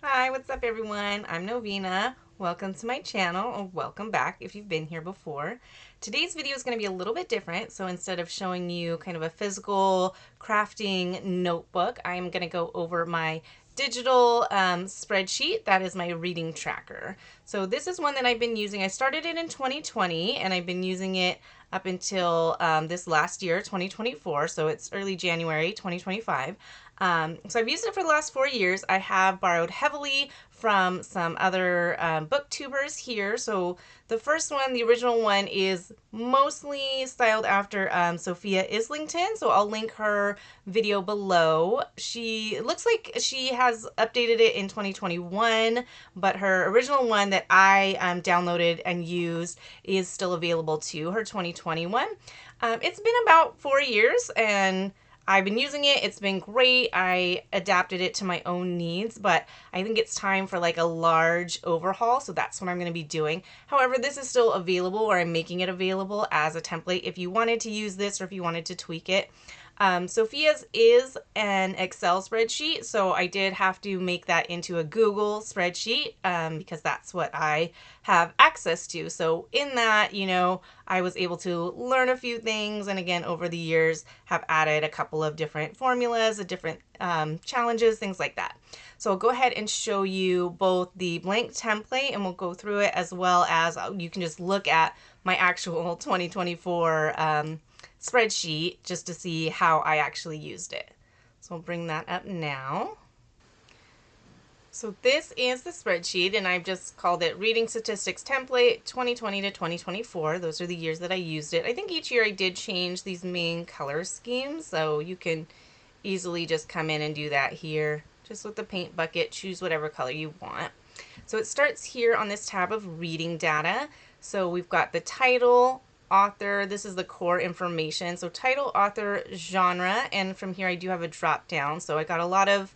Hi, what's up everyone? I'm Novena. Welcome to my channel, or welcome back if you've been here before. Today's video is going to be a little bit different, so instead of showing you kind of a physical crafting notebook, I'm going to go over my digital spreadsheet. That is my reading tracker. So this is one that I've been using. I started it in 2020 and I've been using it up until this last year, 2024, so it's early January 2025. So I've used it for the last 4 years. I have borrowed heavily from some other booktubers here. So the first one, the original one, is mostly styled after Sophia Islington. So I'll link her video below. It looks like she has updated it in 2021, but her original one that I downloaded and used is still available too, her 2021. It's been about 4 years and I've been using it. It's been great. I adapted it to my own needs, but I think it's time for like a large overhaul. So that's what I'm going to be doing. However, this is still available, or I'm making it available as a template if you wanted to use this or if you wanted to tweak it. Sophia's is an Excel spreadsheet, so I did have to make that into a Google spreadsheet because that's what I have access to. So in that, I was able to learn a few things, and again, over the years, have added a couple of different formulas, different challenges, things like that. So I'll go ahead and show you both the blank template, and we'll go through it, as well as you can just look at my actual 2024 spreadsheet just to see how I actually used it. So I'll bring that up now. So this is the spreadsheet, and I've just called it Reading Statistics Template 2020 to 2024. Those are the years that I used it. I think each year I did change these main color schemes, so you can easily just come in and do that here. Just with the paint bucket, choose whatever color you want. So it starts here on this tab of reading data. So we've got the title, author, this is the core information. So title, author, genre, and from here I do have a drop down. So I got a lot of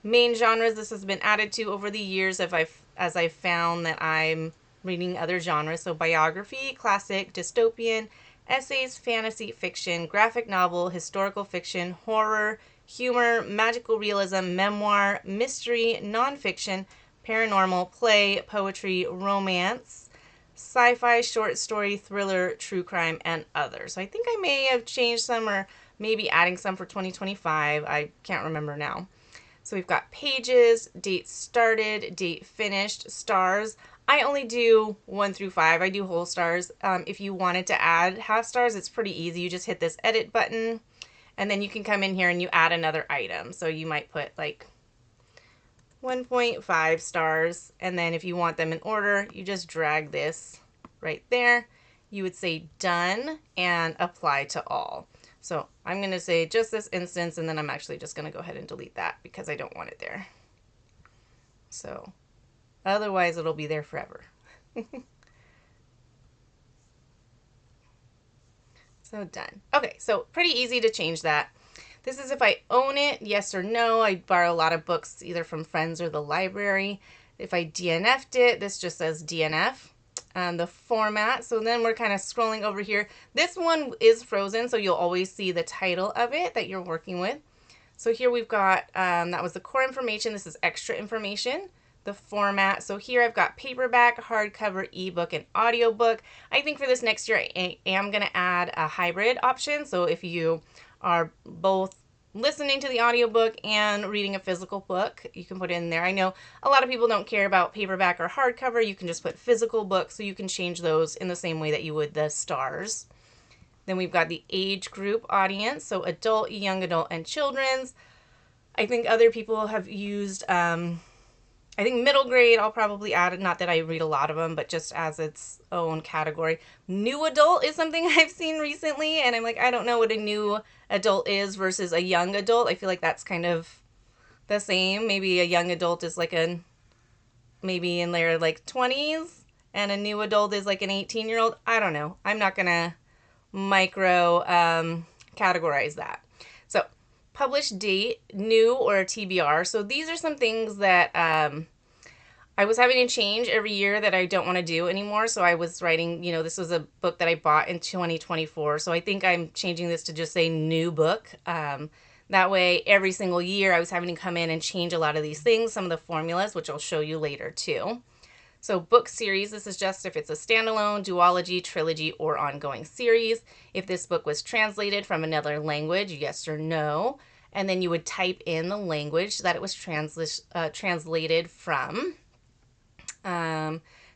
main genres. This has been added to over the years as I've found that I'm reading other genres. So biography, classic, dystopian, essays, fantasy, fiction, graphic novel, historical fiction, horror, humor, magical realism, memoir, mystery, nonfiction, paranormal, play, poetry, romance, sci-fi, short story, thriller, true crime, and others. So I think I may have changed some, or maybe adding some for 2025. I can't remember now. So we've got pages, date started, date finished, stars. I only do 1 through 5. I do whole stars. If you wanted to add half stars, it's pretty easy. You just hit this edit button, and then you can come in here and you add another item. So you might put like 1.5 stars, and then if you want them in order, you just drag this right there. You would say done and apply to all. So I'm going to say just this instance, and then I'm actually just going to go ahead and delete that because I don't want it there. So otherwise it'll be there forever. So done. Okay, so pretty easy to change that. This is if I own it, yes or no. I borrow a lot of books either from friends or the library. If I DNF'd it, this just says DNF. The format, so then we're kind of scrolling over here. This one is frozen, so you'll always see the title of it that you're working with. So here we've got, that was the core information. This is extra information. The format, so here I've got paperback, hardcover, ebook, and audiobook. I think for this next year I am going to add a hybrid option. So if you are both listening to the audiobook and reading a physical book, you can put it in there. I know a lot of people don't care about paperback or hardcover. You can just put physical books, so you can change those in the same way that you would the stars. Then we've got the age group audience, so adult, young adult, and children's. I think other people have used, I think middle grade I'll probably add, not that I read a lot of them, but just as its own category. New adult is something I've seen recently, and I'm like, I don't know what a new adult is versus a young adult. I feel like that's kind of the same. Maybe a young adult is like maybe in their like 20s, and a new adult is like an 18-year-old. I don't know. I'm not going to micro categorize that. So published date, new or TBR. So these are some things that I was having to change every year that I don't want to do anymore. So I was writing, this was a book that I bought in 2024. So I think I'm changing this to just say new book. That way, every single year I was having to come in and change a lot of these things, some of the formulas, which I'll show you later too. So book series, this is just if it's a standalone, duology, trilogy, or ongoing series. If this book was translated from another language, yes or no. And then you would type in the language that it was translated from.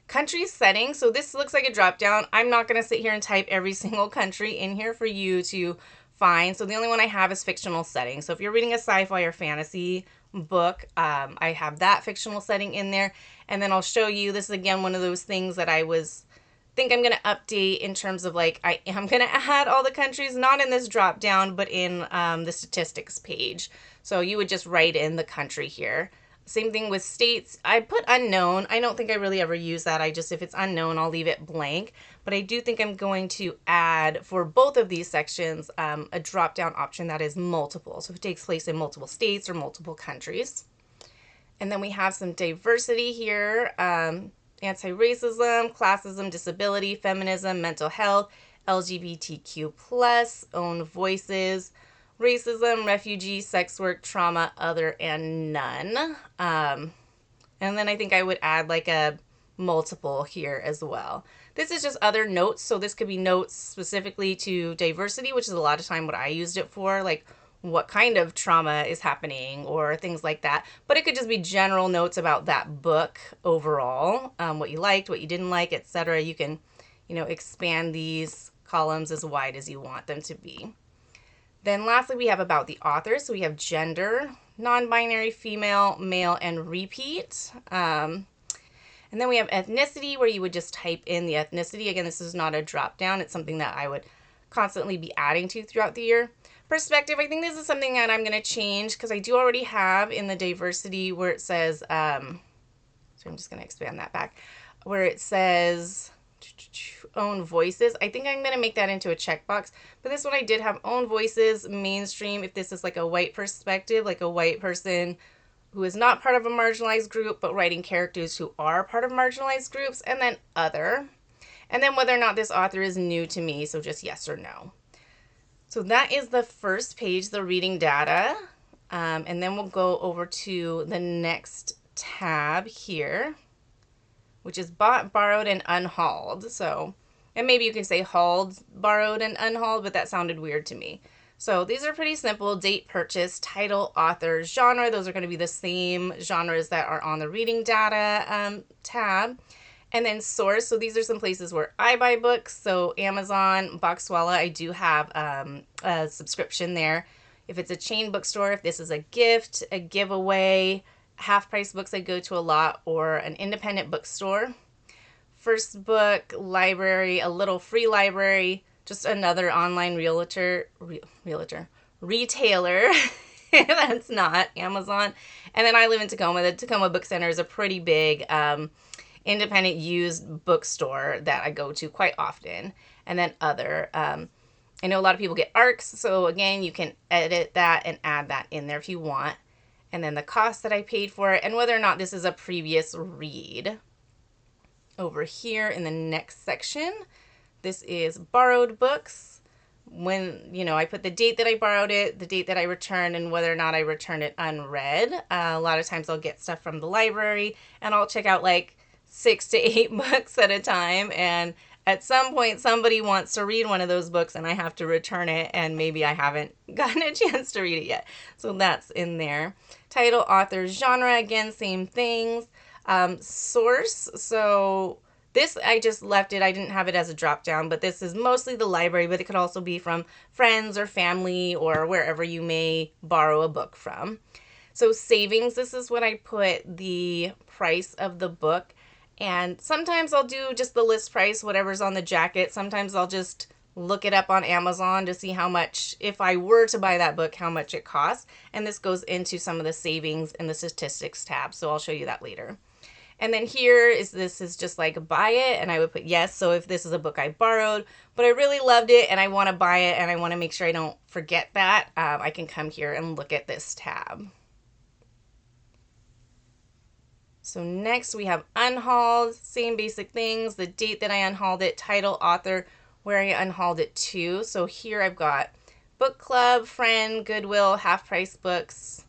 Country setting. So this looks like a drop down. I'm not going to sit here and type every single country in here for you to find. So the only one I have is fictional setting. So if you're reading a sci-fi or fantasy book, I have that fictional setting in there. And then I'll show you, this is again one of those things that think I'm going to update in terms of like, I am going to add all the countries, not in this drop down, but in the statistics page. So you would just write in the country here. Same thing with states. I put unknown. I don't think I really ever use that. If it's unknown, I'll leave it blank. But I do think I'm going to add for both of these sections a drop down option that is multiple. So if it takes place in multiple states or multiple countries. And then we have some diversity here. Anti-racism, classism, disability, feminism, mental health, LGBTQ+, own voices, racism, refugee, sex work, trauma, other, and none. And then I think I would add like a multiple here as well. This is just other notes. So this could be notes specifically to diversity, which is a lot of time what I used it for, like what kind of trauma is happening or things like that. But it could just be general notes about that book overall, what you liked, what you didn't like, etc. You can, expand these columns as wide as you want them to be. Then lastly, we have about the author. So we have gender, non-binary, female, male, and repeat. And then we have ethnicity, where you would just type in the ethnicity. Again, this is not a drop down. It's something that I would constantly be adding to throughout the year. Perspective, I think this is something that I'm going to change because I do already have in the diversity where it says, so I'm just going to expand that back, where it says own voices. I think I'm going to make that into a checkbox. But this one I did have own voices, mainstream, if this is like a white perspective, like a white person who is not part of a marginalized group, but writing characters who are part of marginalized groups, and then other. And then whether or not this author is new to me, so just yes or no. So that is the first page, the reading data. And then we'll go over to the next tab here, which is bought, borrowed, and unhauled. So, and maybe you can say hauled, borrowed, and unhauled, but that sounded weird to me. So these are pretty simple. Date, purchase, title, author, genre. Those are going to be the same genres that are on the reading data tab. And then source. So these are some places where I buy books. So Amazon, Boxwalla, I do have a subscription there. If it's a chain bookstore, if this is a gift, a giveaway, half price books I go to a lot, or an independent bookstore. First book, library, a little free library, just another online retailer. That's not Amazon. And then I live in Tacoma. The Tacoma Book Center is a pretty big independent used bookstore that I go to quite often. And then other. I know a lot of people get ARCs, so again, you can edit that and add that in there if you want. And then the cost that I paid for it, and whether or not this is a previous read. Over here in the next section, this is borrowed books. When, I put the date that I borrowed it, the date that I returned, and whether or not I returned it unread. A lot of times I'll get stuff from the library, and I'll check out like 6 to 8 books at a time, and at some point somebody wants to read one of those books and I have to return it, and maybe I haven't gotten a chance to read it yet. So that's in there. Title, author, genre, again, same things. Source, so this I just left it. I didn't have it as a drop down, but this is mostly the library, but it could also be from friends or family or wherever you may borrow a book from. So savings, this is when I put the price of the book. And sometimes I'll do just the list price, whatever's on the jacket. Sometimes I'll just look it up on Amazon to see how much, if I were to buy that book, how much it costs. And this goes into some of the savings in the statistics tab. So I'll show you that later. And then here this is just like buy it, and I would put yes. So if this is a book I borrowed, but I really loved it and I want to buy it and I want to make sure I don't forget that, I can come here and look at this tab. So next we have unhauled, same basic things, the date that I unhauled it, title, author, where I unhauled it to. So here I've got Book Club, Friend, Goodwill, Half Price Books,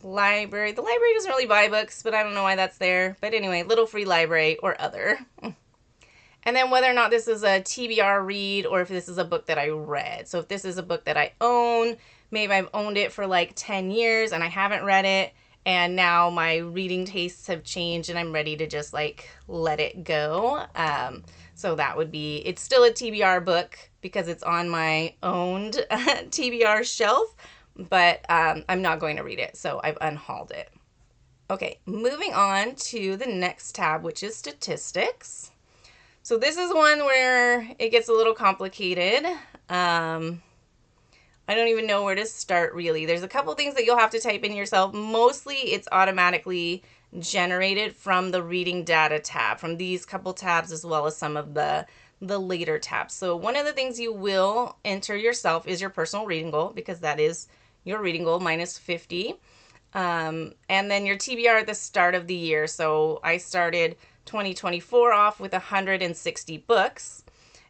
Library. The library doesn't really buy books, but I don't know why that's there. But anyway, Little Free Library or other. And then whether or not this is a TBR read or if this is a book that I read. So if this is a book that I own, maybe I've owned it for like 10 years and I haven't read it, and now my reading tastes have changed and I'm ready to just like let it go. So that would be, it's still a TBR book because it's on my owned TBR shelf, but I'm not going to read it, so I've unhauled it. Okay, moving on to the next tab, which is statistics. So this is one where it gets a little complicated. I don't even know where to start, really. There's a couple things that you'll have to type in yourself. Mostly it's automatically generated from the reading data tab, from these couple tabs, as well as some of the later tabs. So one of the things you will enter yourself is your personal reading goal, because that is your reading goal minus 50. And then your TBR at the start of the year. So I started 2024 off with 160 books.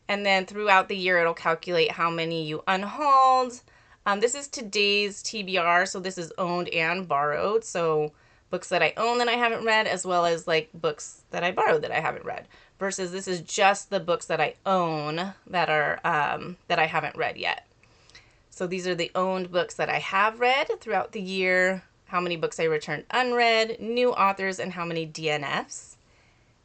And then throughout the year, it'll calculate how many you unhauled. This is today's TBR, so this is owned and borrowed. So books that I own that I haven't read, as well as like books that I borrowed that I haven't read. Versus this is just the books that I own that are that I haven't read yet. So these are the owned books that I have read throughout the year, how many books I returned unread, new authors, and how many DNFs.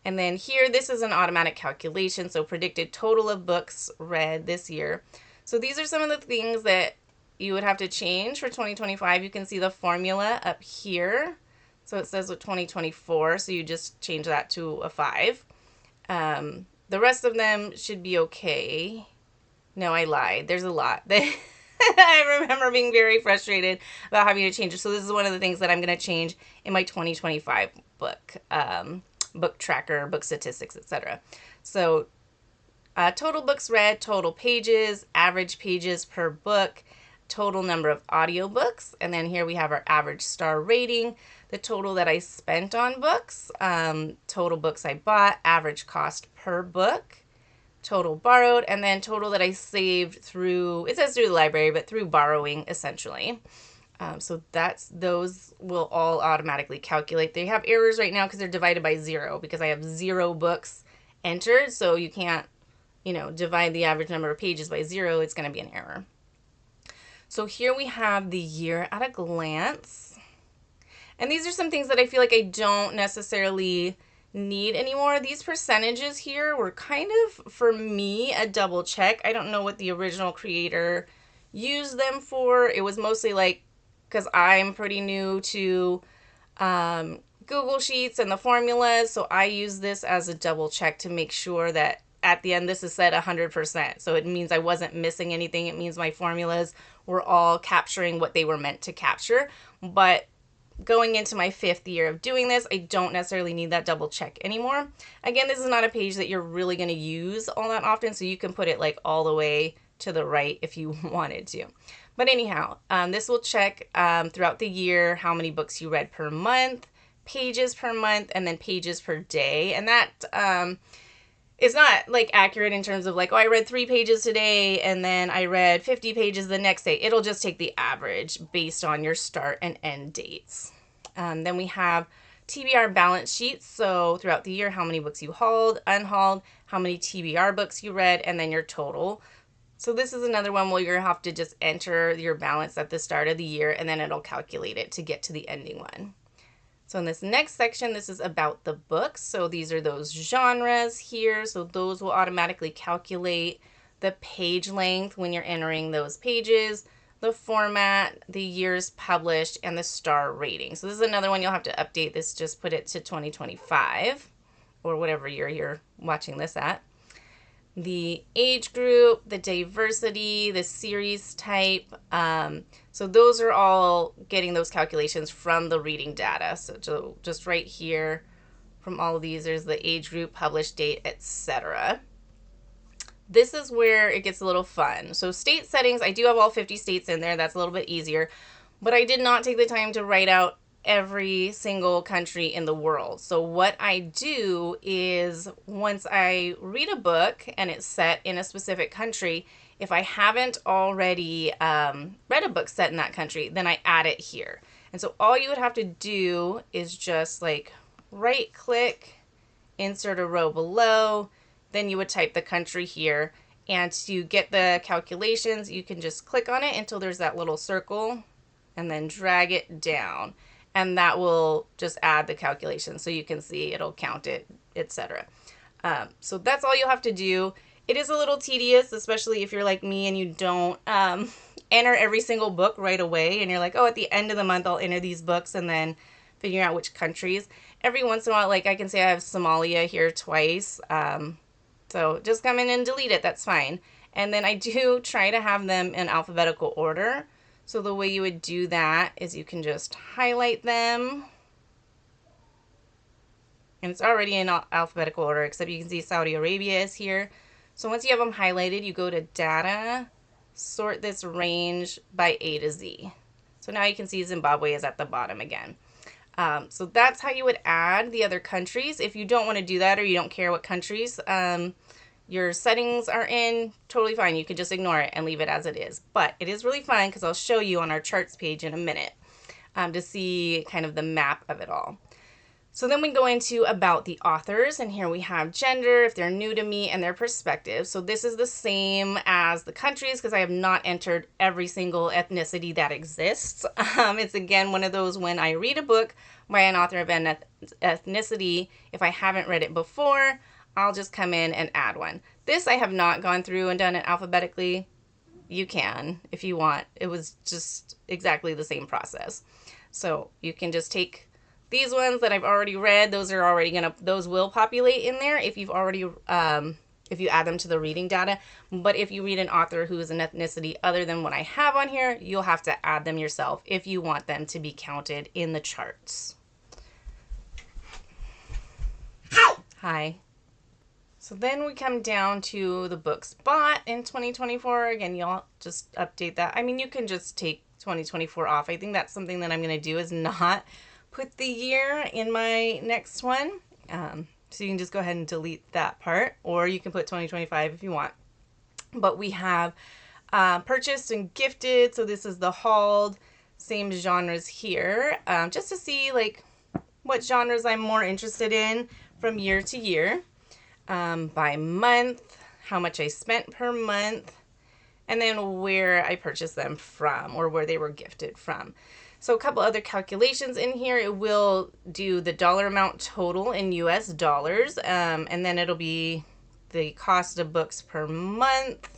And then here, this is an automatic calculation, so predicted total of books read this year. So these are some of the things that you would have to change for 2025. You can see the formula up here. So it says with 2024, so you just change that to a 5. The rest of them should be okay. No, I lied. There's a lot. I remember being very frustrated about having to change it. So this is one of the things that I'm going to change in my 2025 book. Book tracker, book statistics, etc. So total books read, total pages, average pages per book, total number of audiobooks, and then here we have our average star rating, the total that I spent on books, total books I bought, average cost per book, total borrowed, and then total that I saved through, it says through the library, but through borrowing essentially. So those will all automatically calculate. They have errors right now because they're divided by 0 because I have 0 books entered. So you can't, divide the average number of pages by 0. It's going to be an error. So here we have the year at a glance. And these are some things that I feel like I don't necessarily need anymore. These percentages here were kind of, for me, a double check. I don't know what the original creator used them for. It was mostly like, because I'm pretty new to Google Sheets and the formulas, so I use this as a double check to make sure that at the end this is set 100%. So it means I wasn't missing anything. It means my formulas were all capturing what they were meant to capture. But going into my 5th year of doing this, I don't necessarily need that double check anymore. Again, this is not a page that you're really going to use all that often, so you can put it like all the way to the right if you wanted to. But anyhow, this will check throughout the year how many books you read per month, pages per month, and then pages per day. And that is not like accurate in terms of like, oh, I read 3 pages today and then I read 50 pages the next day. It'll just take the average based on your start and end dates. Then we have TBR balance sheets. So throughout the year, how many books you hauled, unhauled, how many TBR books you read, and then your total. So this is another one where you're going to have to just enter your balance at the start of the year, and then it'll calculate it to get to the ending one. So in this next section, this is about the books. So these are those genres here. So those will automatically calculate the page length when you're entering those pages, the format, the years published, and the star rating. So this is another one you'll have to update this. Just put it to 2025 or whatever year you're watching this at. The age group, the diversity, the series type. So those are all getting those calculations from the reading data. So just right here from all of these, there's the age group, published date, etc. This is where it gets a little fun. So state settings, I do have all 50 states in there. That's a little bit easier. But I did not take the time to write out every single country in the world. So what I do is once I read a book and it's set in a specific country, if I haven't already read a book set in that country, then I add it here. And so all you would have to do is just like right click, insert a row below, then you would type the country here. And to get the calculations, you can just click on it until there's that little circle and then drag it down. And that will just add the calculation so you can see it'll count it, etc. So that's all you'll have to do. It is a little tedious, especially if you're like me and you don't enter every single book right away. And you're like, oh, at the end of the month, I'll enter these books and then figure out which countries. Every once in a while, like I can say I have Somalia here twice. So just come in and delete it. That's fine. And then I do try to have them in alphabetical order. So the way you would do that is you can just highlight them. And it's already in alphabetical order, except you can see Saudi Arabia is here. So once you have them highlighted, you go to Data, sort this range by A to Z. So now you can see Zimbabwe is at the bottom again. So that's how you would add the other countries. If you don't want to do that or you don't care what countries your settings are in, totally fine. You can just ignore it and leave it as it is. But it is really fun because I'll show you on our charts page in a minute to see kind of the map of it all. So then we go into about the authors, and here we have gender, if they're new to me, and their perspective. So this is the same as the countries because I have not entered every single ethnicity that exists. It's again one of those when I read a book by an author of an ethnicity, if I haven't read it before, I'll just come in and add one. This I have not gone through and done it alphabetically. You can if you want. It was just exactly the same process. So you can just take these ones that I've already read. Those will populate in there if you've already if you add them to the reading data. But if you read an author who is an ethnicity other than what I have on here, you'll have to add them yourself if you want them to be counted in the charts. Hi. So then we come down to the books bought in 2024. Again, y'all just update that. I mean, you can just take 2024 off. I think that's something that I'm going to do is not put the year in my next one. So you can just go ahead and delete that part, or you can put 2025 if you want. But we have purchased and gifted. So this is the hauled, same genres here, just to see like what genres I'm more interested in from year to year. By month, how much I spent per month, and then where I purchased them from or where they were gifted from. So a couple other calculations in here. It will do the dollar amount total in US dollars, and then it'll be the cost of books per month.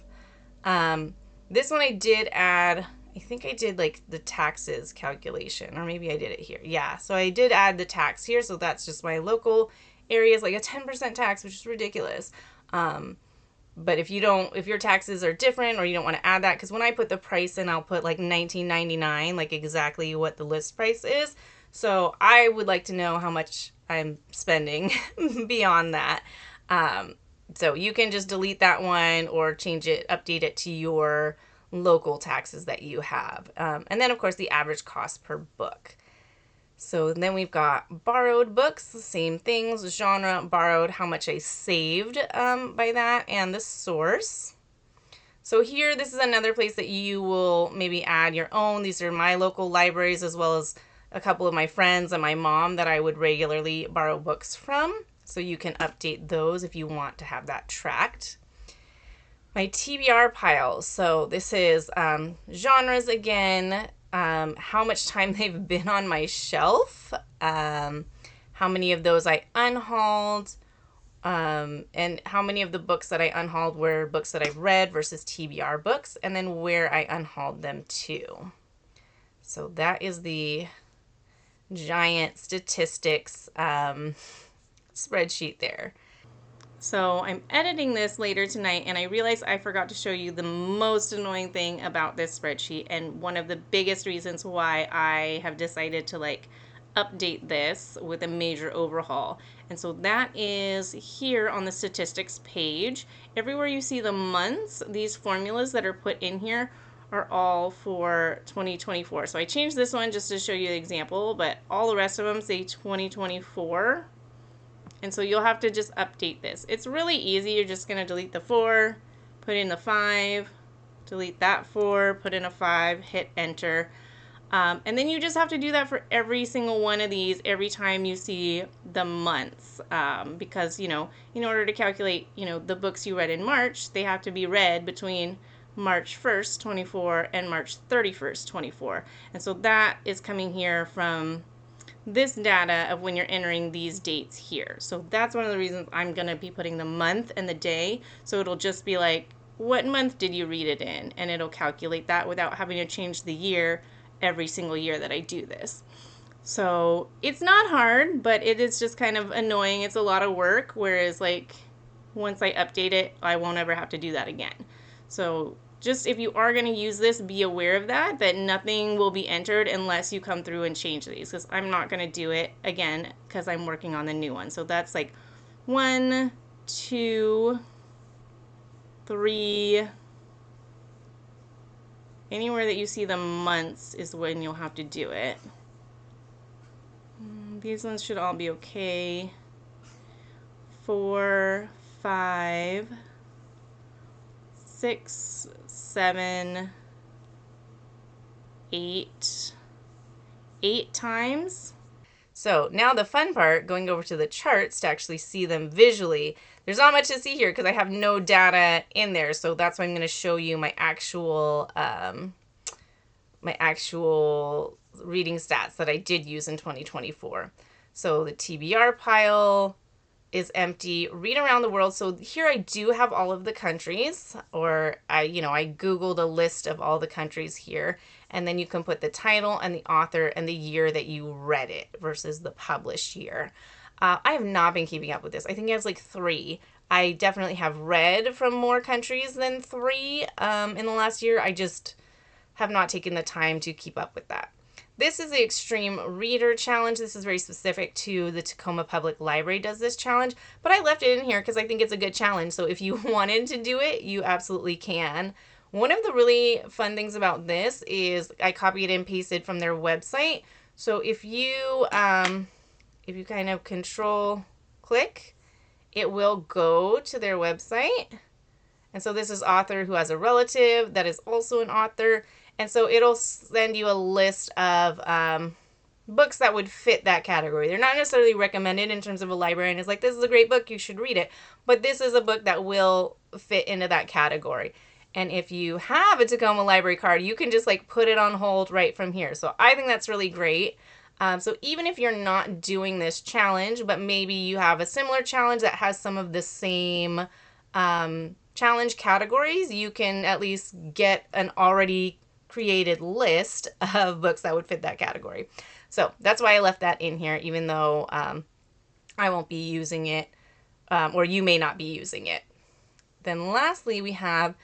This one I did add, I think I did like the taxes calculation, or maybe I did it here. Yeah, so I did add the tax here, so that's just my local area is like a 10% tax, which is ridiculous. But if your taxes are different or you don't want to add that, because when I put the price in, I'll put like $19.99, like exactly what the list price is. So I would like to know how much I'm spending beyond that. So you can just delete that one or change it, update it to your local taxes that you have. And then of course the average cost per book. So then we've got borrowed books, same things, genre, borrowed, how much I saved by that, and the source. So here, this is another place that you will maybe add your own. These are my local libraries as well as a couple of my friends and my mom that I would regularly borrow books from. So you can update those if you want to have that tracked. My TBR piles. So this is genres again. How much time they've been on my shelf, how many of those I unhauled, and how many of the books that I unhauled were books that I've read versus TBR books, and then where I unhauled them to. So that is the giant statistics spreadsheet there. So I'm editing this later tonight, and I realized I forgot to show you the most annoying thing about this spreadsheet, and one of the biggest reasons why I have decided to like update this with a major overhaul. And so that is here on the statistics page. Everywhere you see the months, these formulas that are put in here are all for 2024. So I changed this one just to show you the example, but all the rest of them say 2024. And so you'll have to just update this. It's really easy. You're just going to delete the 4, put in the 5, delete that 4, put in a 5, hit enter. And then you just have to do that for every single one of these every time you see the months. Because, you know, in order to calculate, you know, the books you read in March, they have to be read between March 1st, 24 and March 31st, 24. And so that is coming here from this data of when you're entering these dates here. So that's one of the reasons I'm going to be putting the month and the day. So it'll just be like, what month did you read it in? And it'll calculate that without having to change the year every single year that I do this. So it's not hard, but it is just kind of annoying. It's a lot of work, whereas like once I update it, I won't ever have to do that again. So just if you are going to use this, be aware of that nothing will be entered unless you come through and change these, because I'm not going to do it again because I'm working on the new one. So that's like 1, 2, 3, anywhere that you see the months is when you'll have to do it. These ones should all be okay. 4, 5, 6, 7, 8 times. So now the fun part, going over to the charts to actually see them visually. There's not much to see here because I have no data in there. So that's why I'm going to show you my actual reading stats that I did use in 2024. So the TBR pile is empty. Read around the world. So here I do have all of the countries, or I Googled a list of all the countries here, and then you can put the title and the author and the year that you read it versus the published year. I have not been keeping up with this. I think it has like 3. I definitely have read from more countries than 3 in the last year. I just have not taken the time to keep up with that. This is the Extreme Reader Challenge. This is very specific to the Tacoma Public Library does this challenge, but I left it in here because I think it's a good challenge. So if you wanted to do it, you absolutely can. One of the really fun things about this is I copied and pasted from their website. So if you kind of control click, it will go to their website. And so this is author who has a relative that is also an author. And so it'll send you a list of books that would fit that category. They're not necessarily recommended in terms of a librarian is like, this is a great book, you should read it. But this is a book that will fit into that category. And if you have a Tacoma Library card, you can just like put it on hold right from here. So I think that's really great. So even if you're not doing this challenge, but maybe you have a similar challenge that has some of the same challenge categories, you can at least get an already created list of books that would fit that category. So that's why I left that in here, even though I won't be using it, or you may not be using it. Then lastly, we have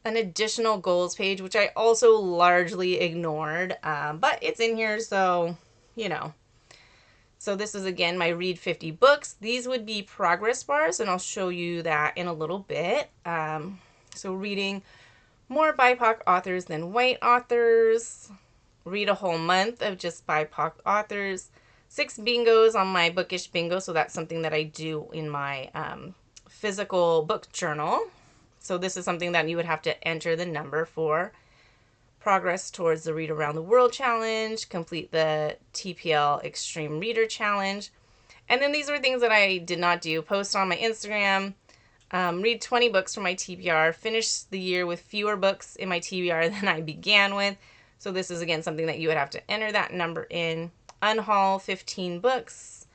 an additional goals page, which I also largely ignored, but it's in here, so, you know. So this is, again, my read 50 books. These would be progress bars, and I'll show you that in a little bit. So reading more BIPOC authors than white authors. Read a whole month of just BIPOC authors. 6 bingos on my bookish bingo. So that's something that I do in my physical book journal. So this is something that you would have to enter the number for. Progress towards the Read Around the World Challenge. Complete the TPL Extreme Reader Challenge. And then these are things that I did not do. Post on my Instagram. Read 20 books from my TBR, finish the year with fewer books in my TBR than I began with. So this is, again, something that you would have to enter that number in. Unhaul 15 books,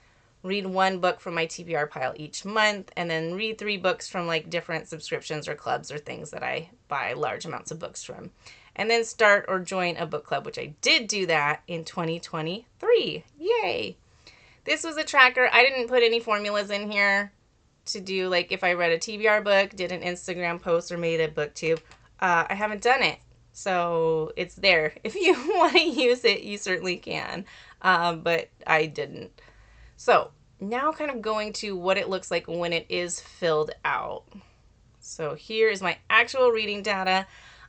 read 1 book from my TBR pile each month, and then read 3 books from like different subscriptions or clubs or things that I buy large amounts of books from. And then start or join a book club, which I did do that in 2023. Yay! This was a tracker. I didn't put any formulas in here to do, like, if I read a TBR book, did an Instagram post, or made a BookTube. I haven't done it. So it's there. If you want to use it, you certainly can. But I didn't. So now kind of going to what it looks like when it is filled out. So here is my actual reading data.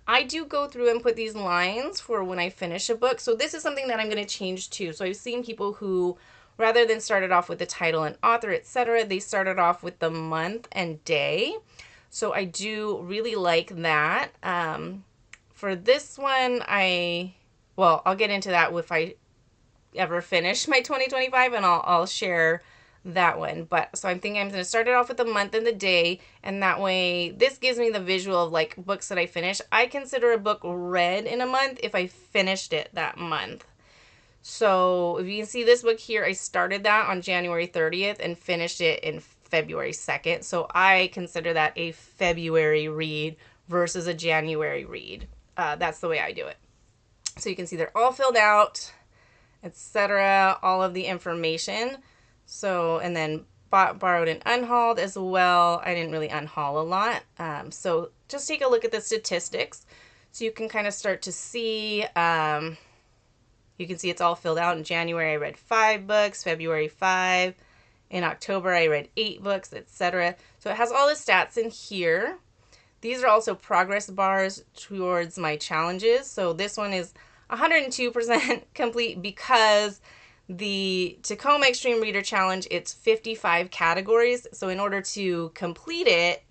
I do go through and put these lines for when I finish a book. So this is something that I'm going to change too. So I've seen people who, rather than start it off with the title and author, etc., they started off with the month and day. So I do really like that. For this one, I'll get into that if I ever finish my 2025, and I'll share that one. But so I'm thinking I'm going to start it off with the month and the day, and that way this gives me the visual of like books that I finish. I consider a book read in a month if I finished it that month. So if you can see this book here, I started that on January 30th and finished it in February 2nd. So I consider that a February read versus a January read. That's the way I do it. So you can see they're all filled out, etc., all of the information. So, and then borrowed and unhauled as well. I didn't really unhaul a lot. So just take a look at the statistics so you can kind of start to see. You can see it's all filled out. In January, I read 5 books, February 5. In October, I read 8 books, etc. So it has all the stats in here. These are also progress bars towards my challenges. So this one is 102% complete because the Tacoma Extreme Reader Challenge, it's 55 categories. So in order to complete it,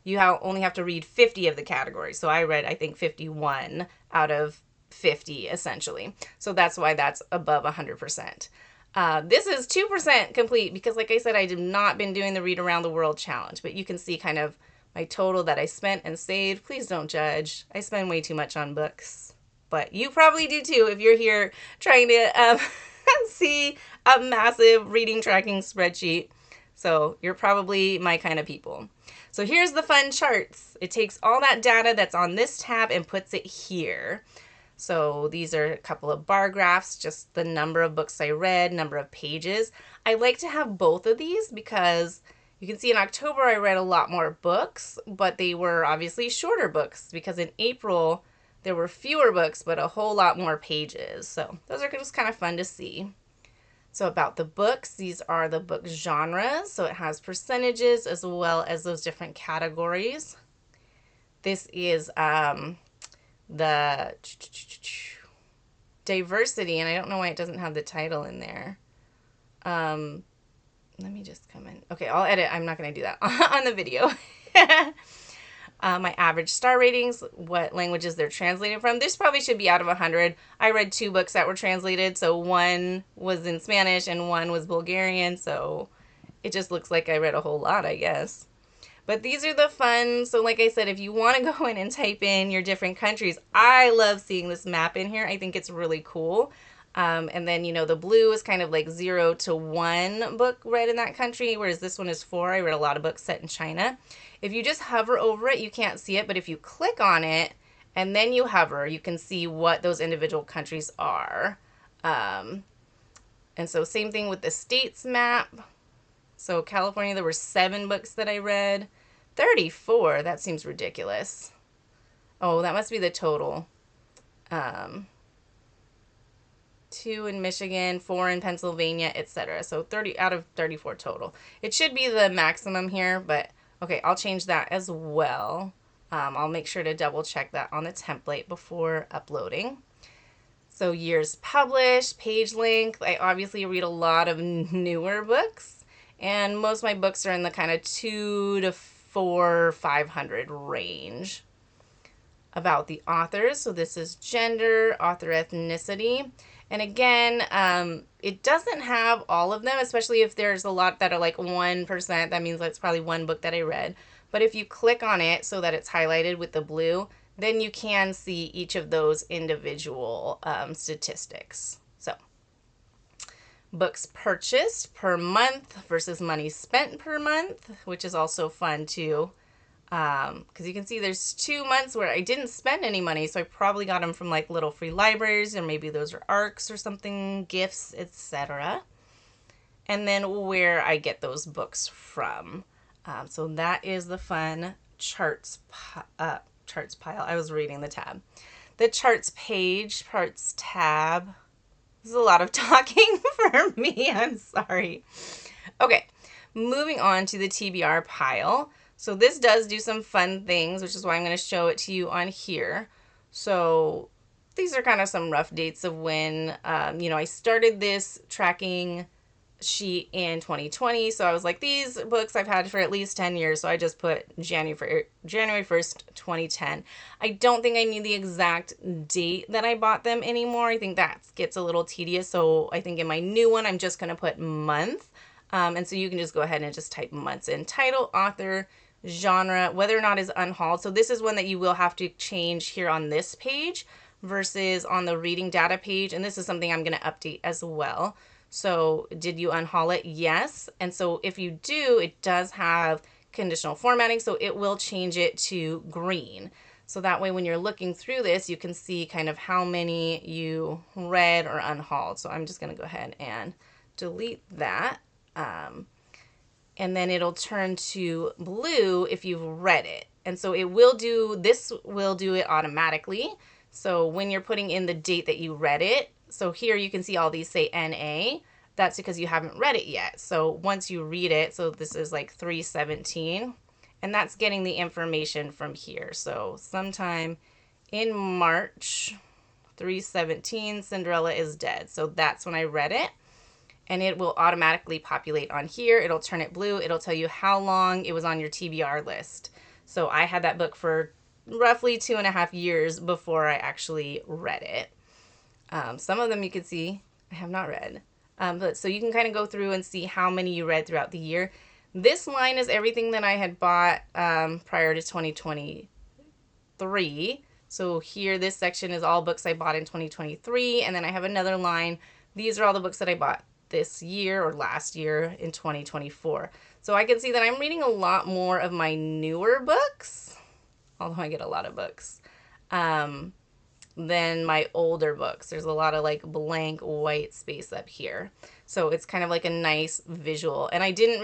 you only have to read 50 of the categories. So I read, I think, 51 out of 50, essentially. So that's why that's above 100%. This is 2% complete because, like I said, I have not been doing the Read Around the World Challenge. But you can see kind of my total that I spent and saved. Please don't judge. I spend way too much on books. But you probably do too if you're here trying to see a massive reading tracking spreadsheet. So you're probably my kind of people. So here's the fun charts. It takes all that data that's on this tab and puts it here. So these are a couple of bar graphs, just the number of books I read, number of pages. I like to have both of these because you can see in October I read a lot more books, but they were obviously shorter books because in April there were fewer books, but a whole lot more pages. So those are just kind of fun to see. So about the books, these are the book genres. So it has percentages as well as those different categories. This is the diversity, and I don't know why it doesn't have the title in there. Let me just come in. Okay, I'll edit. I'm not going to do that on the video. My average star ratings, what languages they're translated from. This probably should be out of 100. I read 2 books that were translated, so one was in Spanish and one was Bulgarian, so it just looks like I read a whole lot, I guess. But these are the fun, so like I said, if you want to go in and type in your different countries, I love seeing this map in here. I think it's really cool. And then, you know, the blue is kind of like 0 to 1 book read in that country, whereas this one is 4. I read a lot of books set in China. If you just hover over it, you can't see it, but if you click on it and then you hover, you can see what those individual countries are. And so same thing with the states map. So California, there were 7 books that I read. 34, that seems ridiculous. Oh, that must be the total. 2 in Michigan, 4 in Pennsylvania, etc. So 30 out of 34 total. It should be the maximum here, but okay, I'll change that as well. I'll make sure to double check that on the template before uploading. So years published, page length. I obviously read a lot of newer books, and most of my books are in the kind of 2 to 4, 500 range. About the authors, so this is gender, author ethnicity. And again, it doesn't have all of them, especially if there's a lot that are like 1%. That means that's probably one book that I read. But if you click on it so that it's highlighted with the blue, then you can see each of those individual statistics. So books purchased per month versus money spent per month, which is also fun too. Because you can see there's 2 months where I didn't spend any money, so I probably got them from like little free libraries, or maybe those are ARCs or something, gifts, etc. And then where I get those books from. So that is the fun charts pile. I was reading the tab. The charts page, charts tab. This is a lot of talking for me. I'm sorry. Okay, moving on to the TBR pile. So this does do some fun things, which is why I'm going to show it to you on here. So these are kind of some rough dates of when, I started this tracking sheet in 2020. So I was like, these books I've had for at least 10 years. So I just put January 1st, 2010. I don't think I need the exact date that I bought them anymore. I think that gets a little tedious. So I think in my new one, I'm just going to put month. And so you can just go ahead and just type months in. Title, author, genre, whether or not is unhauled. So this is one that you will have to change here on this page versus on the reading data page. And this is something I'm going to update as well. So did you unhaul it? Yes. And so if you do, it does have conditional formatting. So it will change it to green. So that way when you're looking through this, you can see kind of how many you read or unhauled. So I'm just going to go ahead and delete that. And then it'll turn to blue if you've read it. And so this will do it automatically. So when you're putting in the date that you read it, so here you can see all these say NA. That's because you haven't read it yet. So once you read it, so this is like 3/17, and that's getting the information from here. So sometime in March 3/17, Cinderella is dead. So that's when I read it. And it will automatically populate on here. It'll turn it blue. It'll tell you how long it was on your TBR list. So I had that book for roughly 2.5 years before I actually read it. Some of them you can see I have not read. But so you can kind of go through and see how many you read throughout the year. This line is everything that I had bought prior to 2023. So here, this section is all books I bought in 2023. And then I have another line. These are all the books that I bought this year or last year in 2024. So I can see that I'm reading a lot more of my newer books, although I get a lot of books, than my older books. There's a lot of like blank white space up here. So it's kind of like a nice visual. And I didn't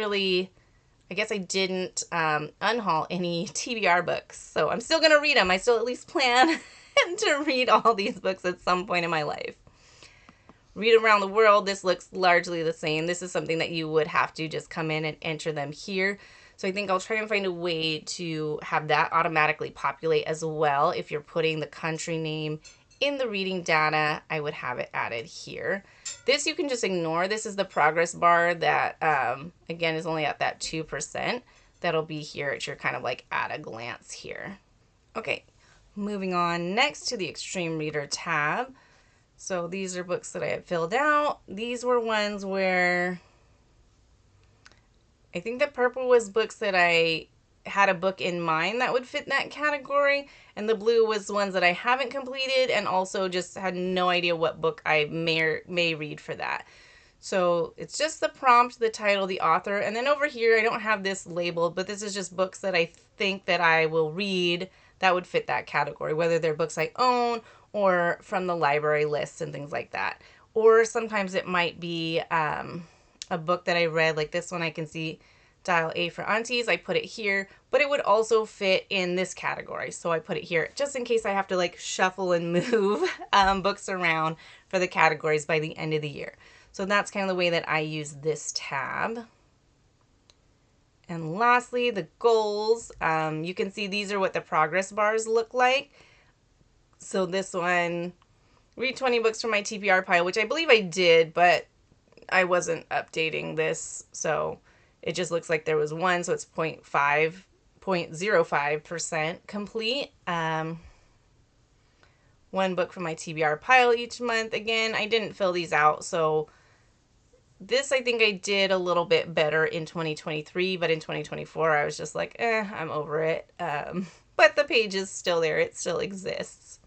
unhaul any TBR books. So I'm still going to read them. I still at least plan to read all these books at some point in my life. Read Around the World, this looks largely the same. This is something that you would have to just come in and enter them here. So I think I'll try and find a way to have that automatically populate as well. If you're putting the country name in the reading data, I would have it added here. This you can just ignore. This is the progress bar that, again, is only at that 2%. That'll be here at your kind of like at a glance here. Okay, moving on next to the Extreme Reader tab. So these are books that I had filled out. These were ones where I think the purple was books that I had a book in mind that would fit that category. And the blue was ones that I haven't completed and also just had no idea what book I may read for that. So it's just the prompt, the title, the author. And then over here, I don't have this labeled, but this is just books that I think that I will read that would fit that category, whether they're books I own or from the library lists and things like that. Or sometimes it might be a book that I read, like this one I can see, Dial A for Aunties. I put it here, but it would also fit in this category. So I put it here just in case I have to like shuffle and move books around for the categories by the end of the year. So that's kind of the way that I use this tab. And lastly, the goals. You can see these are what the progress bars look like. So this one, read 20 books from my TBR pile, which I believe I did, but I wasn't updating this. So it just looks like there was one. So it's 0.05% complete. One book from my TBR pile each month. Again, I didn't fill these out. So this, I think I did a little bit better in 2023, but in 2024, I was just like, I'm over it. But the page is still there. It still exists.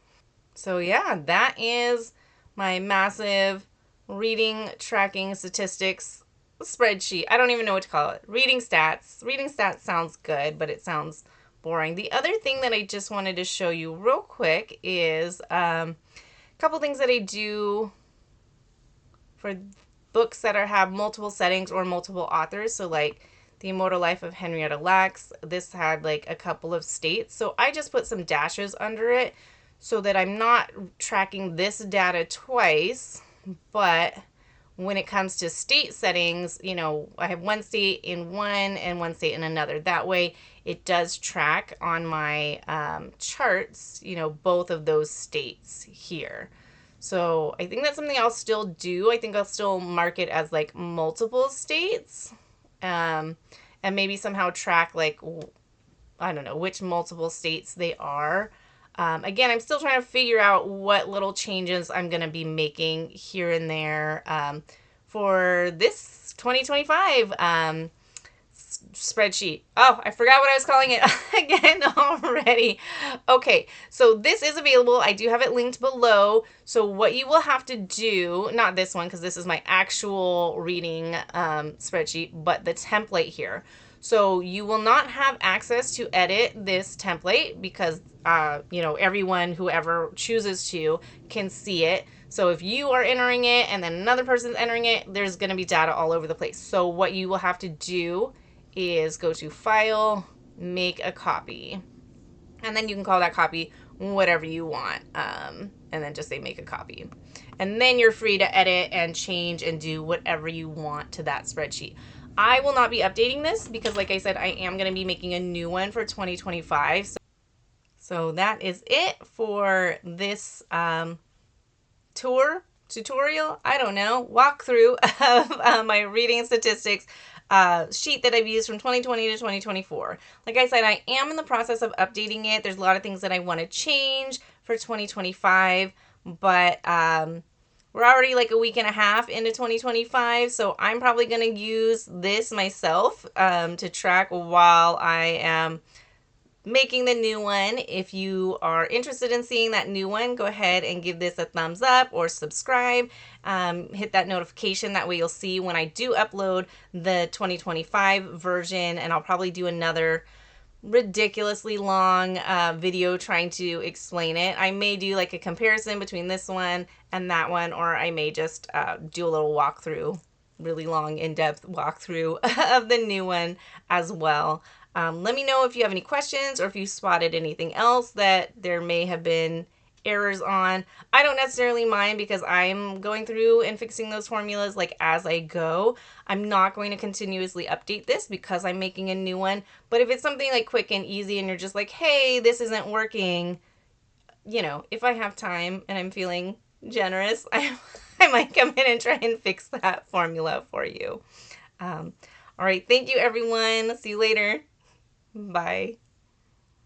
So yeah, that is my massive reading tracking statistics spreadsheet. I don't even know what to call it. Reading stats. Reading stats sounds good, but it sounds boring. The other thing that I just wanted to show you real quick is a couple things that I do for books that have multiple settings or multiple authors. So like The Immortal Life of Henrietta Lacks, this had like a couple of states. So I just put some dashes under it so that I'm not tracking this data twice, but when it comes to state settings, you know, I have one state in one and one state in another. That way it does track on my charts, you know, both of those states here. So I think that's something I'll still do. I think I'll still mark it as like multiple states, and maybe somehow track like, I don't know, which multiple states they are. Again, I'm still trying to figure out what little changes I'm going to be making here and there for this 2025 spreadsheet. Oh, I forgot what I was calling it again already. Okay, so this is available. I do have it linked below. So what you will have to do, not this one because this is my actual reading spreadsheet, but the template here. So you will not have access to edit this template because, you know, everyone, whoever chooses to, can see it. So if you are entering it and then another person's entering it, there's going to be data all over the place. So what you will have to do is go to File, Make a Copy. And then you can call that copy whatever you want. And then just say Make a Copy. And then you're free to edit and change and do whatever you want to that spreadsheet. I will not be updating this because, like I said, I am going to be making a new one for 2025. So that is it for this tutorial, I don't know, walkthrough of my reading statistics sheet that I've used from 2020 to 2024. Like I said, I am in the process of updating it. There's a lot of things that I want to change for 2025, but we're already like a week and a half into 2025, so I'm probably going to use this myself to track while I am making the new one. If you are interested in seeing that new one, go ahead and give this a thumbs up or subscribe. Hit that notification. That way you'll see when I do upload the 2025 version, and I'll probably do another ridiculously long video trying to explain it. I may do like a comparison between this one and that one, or I may just do a little walkthrough, really long in-depth walkthrough of the new one as well. Let me know if you have any questions or if you spotted anything else that there may have been errors on. I don't necessarily mind because I'm going through and fixing those formulas like as I go. I'm not going to continuously update this because I'm making a new one. But if it's something like quick and easy and you're just like, hey, this isn't working, you know, if I have time and I'm feeling generous, I might come in and try and fix that formula for you. All right. Thank you, everyone. See you later. Bye.